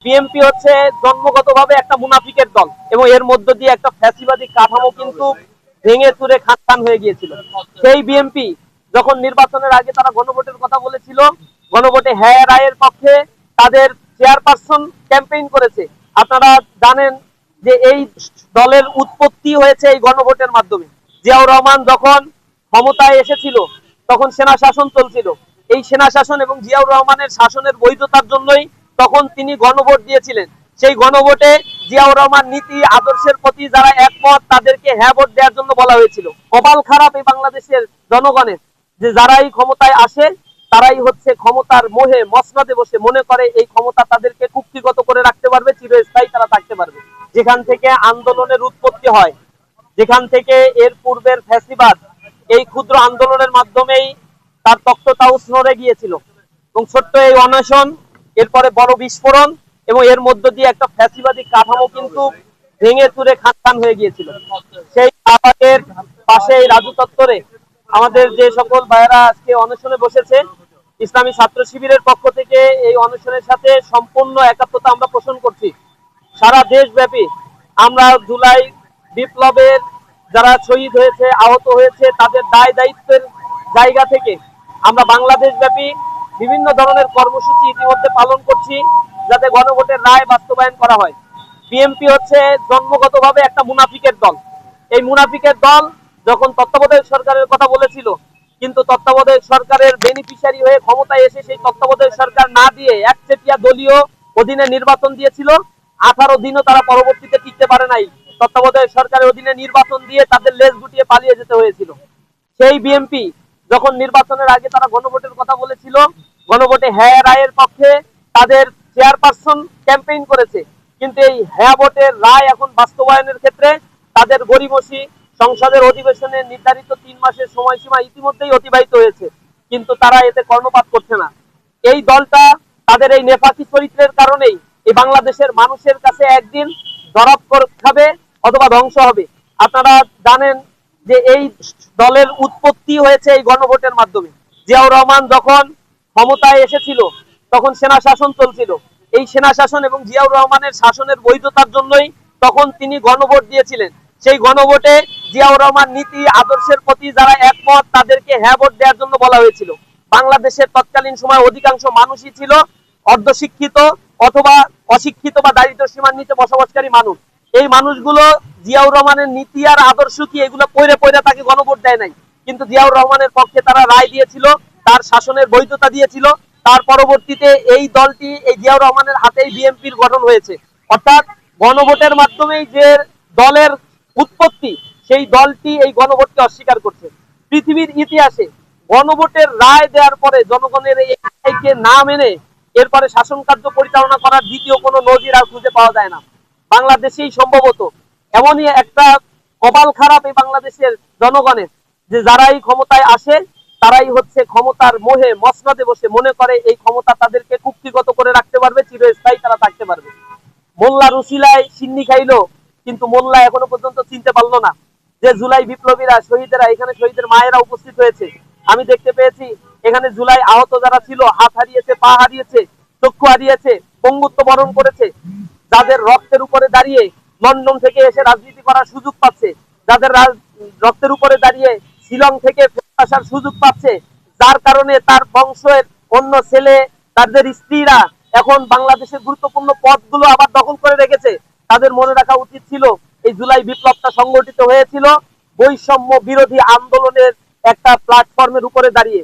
BNP হচ্ছে জন্মগতভাবে একটা মুনাফিকের দল এবং এর মধ্য দিয়ে একটা ফ্যাসিবাদী কাঠামো কিন্তু ভেঙে চুরে খান হয়ে গিয়েছিল। সেই বিএনপি যখন নির্বাচনের আগে তারা গণভোটের কথা বলেছিল, গণভোটে হ্যাঁ রায়ের পক্ষে তাদের চেয়ারপারসন ক্যাম্পেইন করেছে। আপনারা জানেন যে এই দলের উৎপত্তি হয়েছে এই গণভোটের মাধ্যমে। জিয়াউর রহমান যখন ক্ষমতায় এসেছিল তখন সেনা শাসন চলছিল। এই সেনা শাসন এবং জিয়াউর রহমানের শাসনের বৈধতার জন্যই তখন তিনি গণভোট দিয়েছিলেন। সেই গণভোটে জিয়াউর রহমান নীতি আদর্শের প্রতি যারা একমত তাদেরকে হ্যাঁ ভোট দেওয়ার জন্য বলা হয়েছিল। কপাল খারাপ এই বাংলাদেশের জনগণের, যে যারাই ক্ষমতায় আসে তারাই হচ্ছে ক্ষমতার মোহে মসনদে বসে মনে করে এই ক্ষমতা তাদেরকে কুক্ষিগত করে রাখতে পারবে, চিরস্থায়ী তারা থাকতে পারবে। যেখান থেকে আন্দোলনের উৎপত্তি হয়, যেখান থেকে এর পূর্বের ফ্যাসিবাদ এই ক্ষুদ্র আন্দোলনের মাধ্যমেই তার তক্ততাউস নড়ে গিয়েছিল এবং ছোট্ট এই অনশন, এরপরে বড় বিস্ফোরণ এবং এর মধ্য দিয়ে একটা ফ্যাসিবাদী কাঠামো কিন্তু ভেঙে চুরে খান হয়ে গিয়েছিল। সেই আবাদের পাশে এই রাজু চত্বরে আমাদের যে সকল ভাইয়েরা আজকে অনশনে বসেছে, ইসলামী ছাত্র শিবিরের পক্ষ থেকে এই অনশনের সাথে সম্পূর্ণ একাত্মতা আমরা পোষণ করছি। সারা দেশব্যাপী আমরা জুলাই বিপ্লবের যারা শহীদ হয়েছে, আহত হয়েছে, তাদের দায় দায়িত্বের জায়গা থেকে আমরা বাংলাদেশ ব্যাপী বিভিন্ন ধরনের কর্মসূচি ইতিমধ্যে পালন করছি যাতে গণভোটের রায় বাস্তবায়ন করা হয়। বিএনপি হচ্ছে জন্মগতভাবে একটা মুনাফিকের দল। এই মুনাফিকের দল যখন তত্ত্বাবধায়ক সরকারের কথা বলেছিল, কিন্তু তত্ত্বাবধায়ক সরকারের বেনিফিশিয়ারি হয়ে ক্ষমতায় এসে সেই তত্ত্বাবধায়ক সরকার না দিয়ে একচেটিয়া দলীয় অধীনে নির্বাচন দিয়েছিল। 18 দিনও তারা পরবর্তীতে টিকতে পারে নাই। তত্ত্বাবধায়ক সরকারের অধীনে নির্বাচন দিয়ে তাদের লেজ গুটিয়ে পালিয়ে যেতে হয়েছিল। সেই বিএনপি যখন নির্বাচনের আগে তারা গণভোটের কথা বলেছিল, গণভোটে হ্যাঁ রায়ের পক্ষে তাদের চেয়ারপারসন ক্যাম্পেইন করেছে। কিন্তু এই হ্যাঁ ভোটের রায় এখন বাস্তবায়নের ক্ষেত্রে তাদের গড়িমসি সংসদের অধিবেশনে নির্ধারিত 3 মাসের সময়সীমা ইতিমধ্যেই অতিবাহিত হয়েছে, কিন্তু তারা এতে কর্ণপাত করছে না। এই দলটা তাদের এই নেফাকি চরিত্রের কারণেই এই বাংলাদেশের মানুষের কাছে একদিন ধরা খাবে অথবা ধ্বংস হবে। আপনারা জানেন যে এই দলের উৎপত্তি হয়েছে এই গণভোটের মাধ্যমে। জিয়াউর রহমান যখন ক্ষমতায় এসেছিল তখন সেনা শাসন চলছিল। এই সেনা শাসন এবং জিয়াউর রহমানের শাসনের বৈধতার জন্যই তখন তিনি গণভোট দিয়েছিলেন। সেই গণভোটে জিয়াউর রহমান নীতি আদর্শের প্রতি যারা একমত তাদেরকে হ্যাঁ ভোট দেওয়ার জন্য বলা হয়েছিল। বাংলাদেশের তৎকালীন সময় অধিকাংশ মানুষই ছিল অর্ধশিক্ষিত অথবা অশিক্ষিত বা দারিদ্র সীমার নিচে বসবাসকারী মানুষ। এই মানুষগুলো জিয়াউর রহমানের নীতি আর আদর্শ কি এগুলো পড়ে পড়ে তাকে গণভোট দেয় নাই, কিন্তু জিয়াউর রহমানের পক্ষে তারা রায় দিয়েছিল, তার শাসনের বৈধতা দিয়েছিল। তার পরবর্তীতে এই দলটি এই জিয়াউর রহমানের হাতেই বিএনপির গঠন হয়েছে। অর্থাৎ গণভোটের মাধ্যমেই যে দলের উৎপত্তি, সেই দলটি এই গণভোটকে অস্বীকার করছে। পৃথিবীর ইতিহাসে গণভোটের রায় দেওয়ার পরে জনগণের এই রায়কে না মেনে এরপরে শাসন কার্য পরিচালনা করার দ্বিতীয় কোনো নজির আর খুঁজে পাওয়া যায় না। বাংলাদেশেই সম্ভবত এমনই একটা কপাল খারাপ এই বাংলাদেশের জনগণের, যে যারাই ক্ষমতায় আসে তারাই হচ্ছে ক্ষমতার মোহে মসনদে বসে মনে করে এই ক্ষমতা তাদেরকে কুক্ষিগত করে রাখতে পারবে, চিরস্থায়ী তারা থাকতে পারবে। মোল্লা রুসিলায় সিন্নি খাইলো, কিন্তু মোল্লা এখনো পর্যন্ত চিনতে পারলো না যে জুলাই বিপ্লবীরা শহীদেরা এখানে শহীদের মায়েরা উপস্থিত হয়েছে। আমি দেখতে পেয়েছি এখানে জুলাই আহত যারা ছিল, হাত হারিয়েছে, পা হারিয়েছে, চক্ষু হারিয়েছে, পঙ্গুত্ব বরণ করেছে, যাদের রক্তের উপরে দাঁড়িয়ে লন্ডন থেকে এসে রাজনীতি করার সুযোগ পাচ্ছে, যাদের রক্তের উপরে দাঁড়িয়ে শিলং থেকে আসার সুযোগ পাচ্ছে, যার কারণে তার বংশের অন্য ছেলে তাদের স্ত্রীরা এখন বাংলাদেশের গুরুত্বপূর্ণ পদগুলো আবার দখল করে রেখেছে। তাদের মনে রাখা উচিত ছিল এই জুলাই বিপ্লবটা সংগঠিত হয়েছিল বৈষম্য বিরোধী আন্দোলনের একটা প্ল্যাটফর্মের উপরে দাঁড়িয়ে।